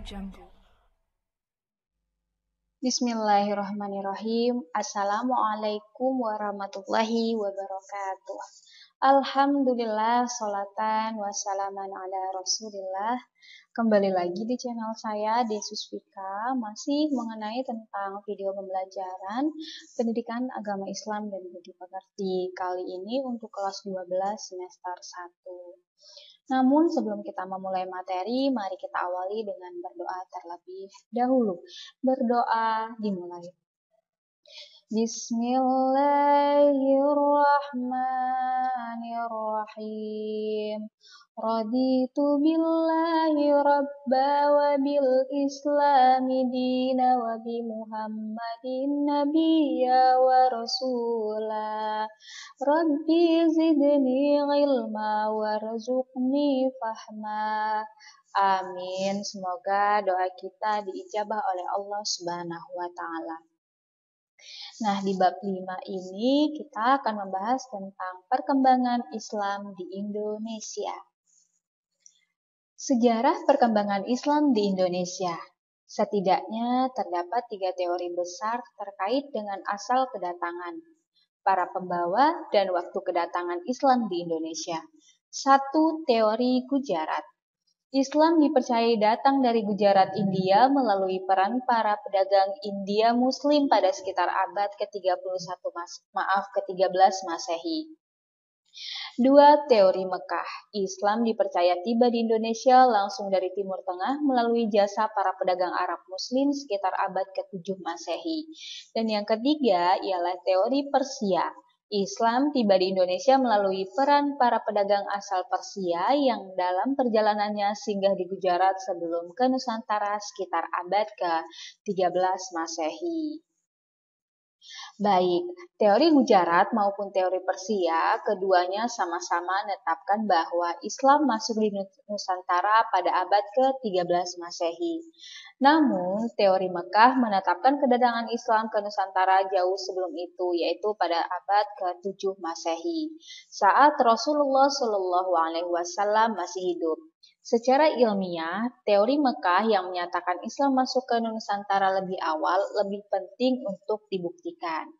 Jungle. Bismillahirrahmanirrahim. Assalamualaikum warahmatullahi wabarakatuh. Alhamdulillah, sholatan wassalaman ala rasulillah. Kembali lagi di channel saya, Desusvika, masih mengenai tentang video pembelajaran pendidikan agama Islam dan budi pekerti. Kali ini untuk kelas 12 semester 1. Namun sebelum kita memulai materi, mari kita awali dengan berdoa terlebih dahulu. Berdoa dimulai. Bismillahirrahmanirrahim. Raditu billahi rabba wa bil islami dina wa bi muhammadin nabiyya wa rasula. Rabbi zidni ilma warzuqni fahma. Amin. Semoga doa kita diijabah oleh Allah Subhanahu wa taala. Nah, di bab 5 ini kita akan membahas tentang perkembangan Islam di Indonesia. Sejarah perkembangan Islam di Indonesia. Setidaknya terdapat 3 teori besar terkait dengan asal kedatangan, para pembawa, dan waktu kedatangan Islam di Indonesia. 1. Teori Gujarat. Islam dipercayai datang dari Gujarat, India melalui peran para pedagang India Muslim pada sekitar abad ke-13 Masehi. 2. Teori Mekah. Islam dipercaya tiba di Indonesia langsung dari Timur Tengah melalui jasa para pedagang Arab Muslim sekitar abad ke-7 Masehi. Dan yang ketiga ialah teori Persia. Islam tiba di Indonesia melalui peran para pedagang asal Persia yang dalam perjalanannya singgah di Gujarat sebelum ke Nusantara sekitar abad ke-13 Masehi. Baik, teori Gujarat maupun teori Persia, keduanya sama-sama menetapkan bahwa Islam masuk di Nusantara pada abad ke-13 Masehi. Namun, teori Mekah menetapkan kedatangan Islam ke Nusantara jauh sebelum itu, yaitu pada abad ke-7 Masehi, saat Rasulullah SAW masih hidup. Secara ilmiah, teori Mekah yang menyatakan Islam masuk ke Nusantara lebih awal lebih penting untuk dibuktikan.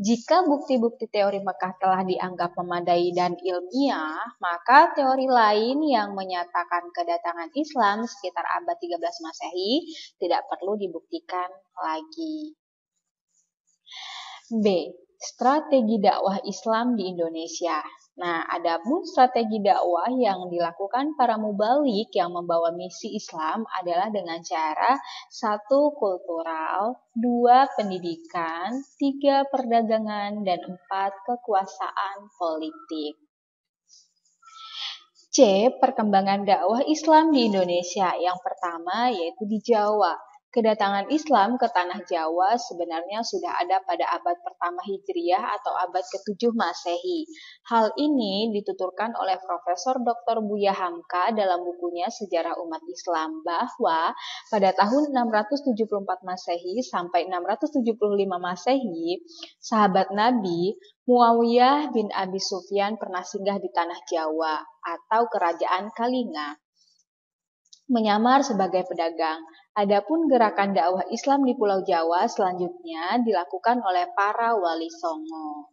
Jika bukti-bukti teori Mekah telah dianggap memadai dan ilmiah, maka teori lain yang menyatakan kedatangan Islam sekitar abad 13 Masehi tidak perlu dibuktikan lagi. B. Strategi dakwah Islam di Indonesia. Nah, adapun strategi dakwah yang dilakukan para mubalik yang membawa misi Islam adalah dengan cara 1. Kultural, 2. Pendidikan, 3. Perdagangan, dan 4. Kekuasaan politik. C. Perkembangan dakwah Islam di Indonesia. Yang pertama yaitu di Jawa. Kedatangan Islam ke tanah Jawa sebenarnya sudah ada pada abad pertama Hijriah atau abad ke-7 Masehi. Hal ini dituturkan oleh Profesor Dr. Buya Hamka dalam bukunya Sejarah Umat Islam bahwa pada tahun 674 Masehi sampai 675 Masehi, sahabat Nabi Muawiyah bin Abi Sufyan pernah singgah di tanah Jawa atau Kerajaan Kalinga, menyamar sebagai pedagang. Adapun gerakan dakwah Islam di Pulau Jawa selanjutnya dilakukan oleh para wali songo.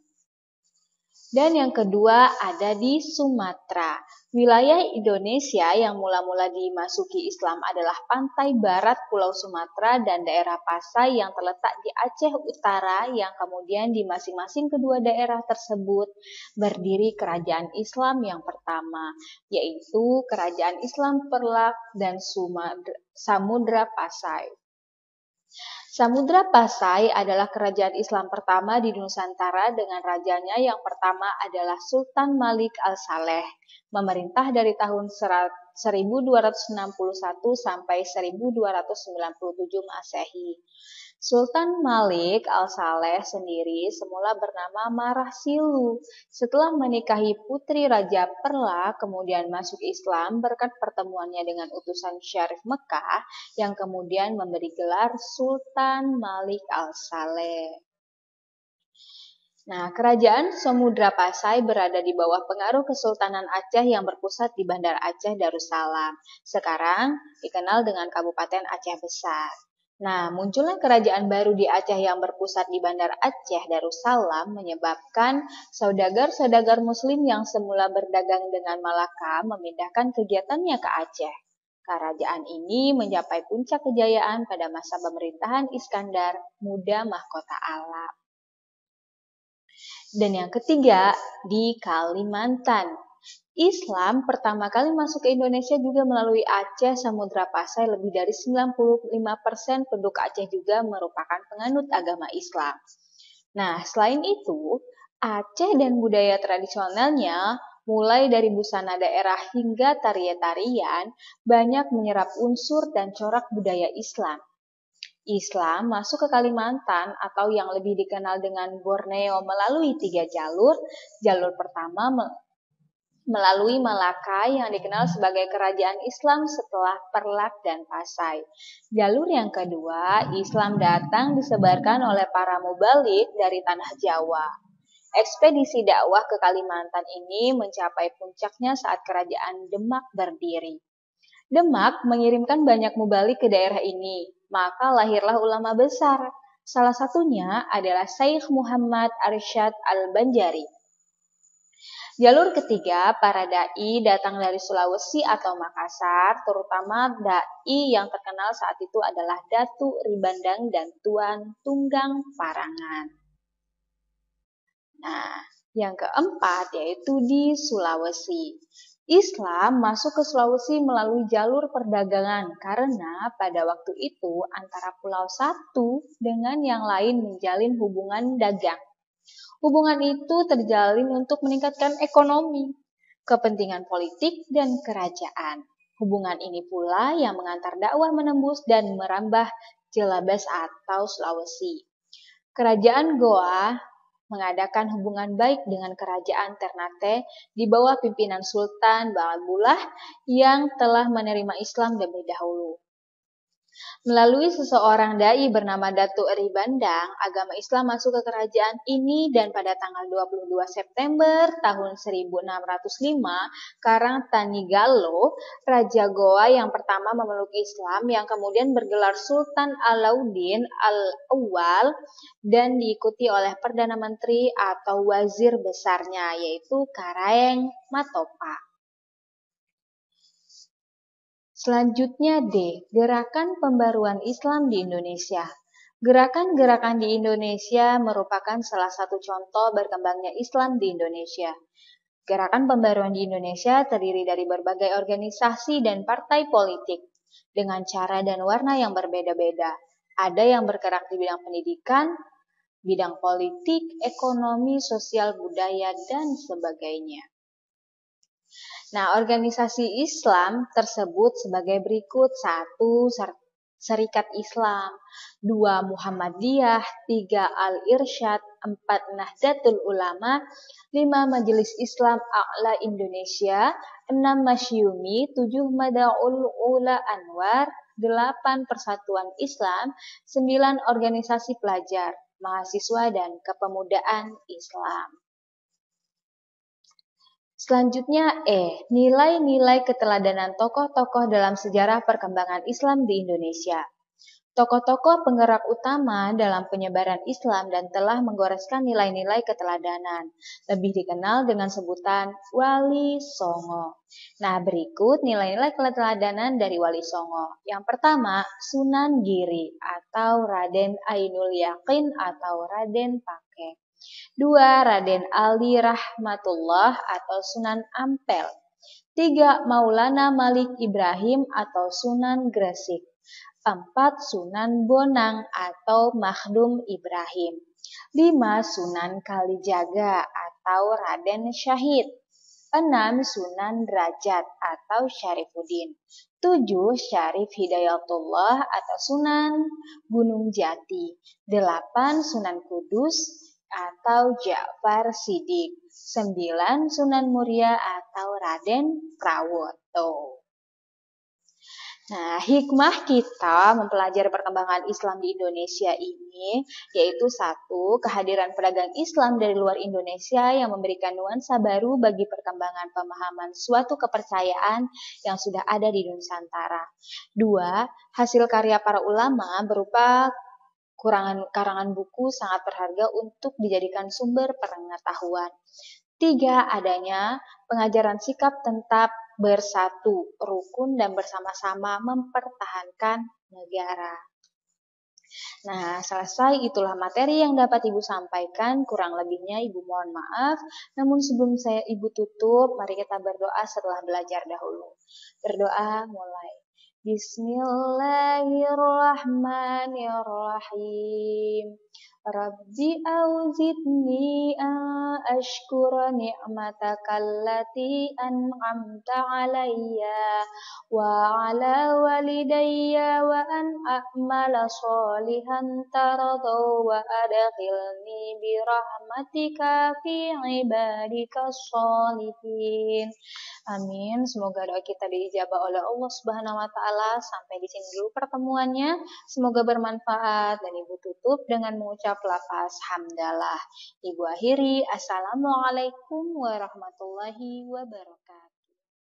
Dan yang kedua ada di Sumatera. Wilayah Indonesia yang mula-mula dimasuki Islam adalah pantai barat Pulau Sumatera dan daerah Pasai yang terletak di Aceh Utara yang kemudian di masing-masing kedua daerah tersebut berdiri kerajaan Islam yang pertama, yaitu Kerajaan Islam Perlak dan Samudra Pasai. Samudra Pasai adalah kerajaan Islam pertama di Nusantara dengan rajanya yang pertama adalah Sultan Malik Al-Saleh, memerintah dari tahun 1261 sampai 1297 Masehi. Sultan Malik Al-Saleh sendiri semula bernama Marasilu. Setelah menikahi putri Raja Perla, kemudian masuk Islam berkat pertemuannya dengan utusan Syarif Mekah yang kemudian memberi gelar Sultan Malik Al-Saleh. Nah, kerajaan Samudra Pasai berada di bawah pengaruh Kesultanan Aceh yang berpusat di Bandar Aceh Darussalam. Sekarang dikenal dengan Kabupaten Aceh Besar. Nah, munculnya kerajaan baru di Aceh yang berpusat di Bandar Aceh Darussalam menyebabkan saudagar-saudagar Muslim yang semula berdagang dengan Malaka memindahkan kegiatannya ke Aceh. Kerajaan ini mencapai puncak kejayaan pada masa pemerintahan Iskandar Muda Mahkota Alam. Dan yang ketiga, di Kalimantan. Islam pertama kali masuk ke Indonesia juga melalui Aceh Samudra Pasai. Lebih dari 95% penduduk Aceh juga merupakan penganut agama Islam. Nah, selain itu, Aceh dan budaya tradisionalnya, mulai dari busana daerah hingga tarian-tarian, banyak menyerap unsur dan corak budaya Islam. Islam masuk ke Kalimantan atau yang lebih dikenal dengan Borneo melalui 3 jalur. Jalur pertama melalui Malaka yang dikenal sebagai kerajaan Islam setelah Perlak dan Pasai. Jalur yang kedua, Islam datang disebarkan oleh para mubalik dari tanah Jawa. Ekspedisi dakwah ke Kalimantan ini mencapai puncaknya saat kerajaan Demak berdiri. Demak mengirimkan banyak mubalik ke daerah ini, maka lahirlah ulama besar. Salah satunya adalah Syekh Muhammad Arsyad Al-Banjari. Jalur ketiga, para dai datang dari Sulawesi atau Makassar, terutama dai yang terkenal saat itu adalah Datu Ribandang dan Tuan Tunggang Parangan. Nah, yang keempat yaitu di Sulawesi. Islam masuk ke Sulawesi melalui jalur perdagangan karena pada waktu itu antara pulau satu dengan yang lain menjalin hubungan dagang. Hubungan itu terjalin untuk meningkatkan ekonomi, kepentingan politik, dan kerajaan. Hubungan ini pula yang mengantar dakwah menembus dan merambah Jelabas atau Sulawesi. Kerajaan Goa mengadakan hubungan baik dengan kerajaan Ternate di bawah pimpinan Sultan Baabullah yang telah menerima Islam lebih dahulu. Melalui seseorang dai bernama Datu Ribandang, agama Islam masuk ke kerajaan ini dan pada tanggal 22 September tahun 1605, Karang Tanigalo, Raja Goa yang pertama memeluk Islam yang kemudian bergelar Sultan Alauddin Al-Awwal dan diikuti oleh Perdana Menteri atau Wazir besarnya yaitu Karaeng Matopa. Selanjutnya D. Gerakan Pembaruan Islam di Indonesia. Gerakan-gerakan di Indonesia merupakan salah satu contoh berkembangnya Islam di Indonesia. Gerakan pembaruan di Indonesia terdiri dari berbagai organisasi dan partai politik dengan cara dan warna yang berbeda-beda. Ada yang bergerak di bidang pendidikan, bidang politik, ekonomi, sosial, budaya, dan sebagainya. Nah, organisasi Islam tersebut sebagai berikut. 1. Serikat Islam, 2. Muhammadiyah, 3. Al-Irsyad, 4. Nahdlatul Ulama, 5. Majelis Islam A'la Indonesia, 6. Masyumi, 7. Madaul Ula Anwar, 8. Persatuan Islam, 9. Organisasi Pelajar, Mahasiswa dan Kepemudaan Islam. Selanjutnya E. Nilai-nilai keteladanan tokoh-tokoh dalam sejarah perkembangan Islam di Indonesia. Tokoh-tokoh penggerak utama dalam penyebaran Islam dan telah menggoreskan nilai-nilai keteladanan. Lebih dikenal dengan sebutan Wali Songo. Nah, berikut nilai-nilai keteladanan dari Wali Songo. Yang pertama, Sunan Giri atau Raden Ainul Yakin atau Raden Paket. 2. Raden Ali Rahmatullah atau Sunan Ampel. 3. Maulana Malik Ibrahim atau Sunan Gresik. 4. Sunan Bonang atau Makhdum Ibrahim. 5. Sunan Kalijaga atau Raden Syahid. 6. Sunan Derajat atau Syarifuddin. 7. Syarif Hidayatullah atau Sunan Gunung Jati. 8. Sunan Kudus atau Ja'far Siddiq. 9. Sunan Muria atau Raden Prawoto. Nah, hikmah kita mempelajari perkembangan Islam di Indonesia ini yaitu satu, kehadiran pedagang Islam dari luar Indonesia yang memberikan nuansa baru bagi perkembangan pemahaman suatu kepercayaan yang sudah ada di Nusantara. Dua, hasil karya para ulama berupa karangan buku sangat berharga untuk dijadikan sumber pengetahuan. Tiga, adanya pengajaran sikap tetap bersatu, rukun, dan bersama-sama mempertahankan negara. Nah, selesai itulah materi yang dapat Ibu sampaikan. Kurang lebihnya Ibu mohon maaf. Namun sebelum Ibu tutup, mari kita berdoa setelah belajar dahulu. Berdoa mulai. Bismillahirrahmanirrahim. Rabbi auzidni ashkura ni'mataka allati an'amta alayya wa ala walidayya wa an a'mala salihan taradaw wa adkhilni bi rahmatika fi ibadika sholihin. Amin. Semoga doa kita diijabah oleh Allah Subhanahu wa taala. Sampai di sini dulu pertemuannya. Semoga bermanfaat dan Ibu tutup dengan mengucap lafaz hamdalah. Ibu akhiri, Assalamualaikum warahmatullahi wabarakatuh.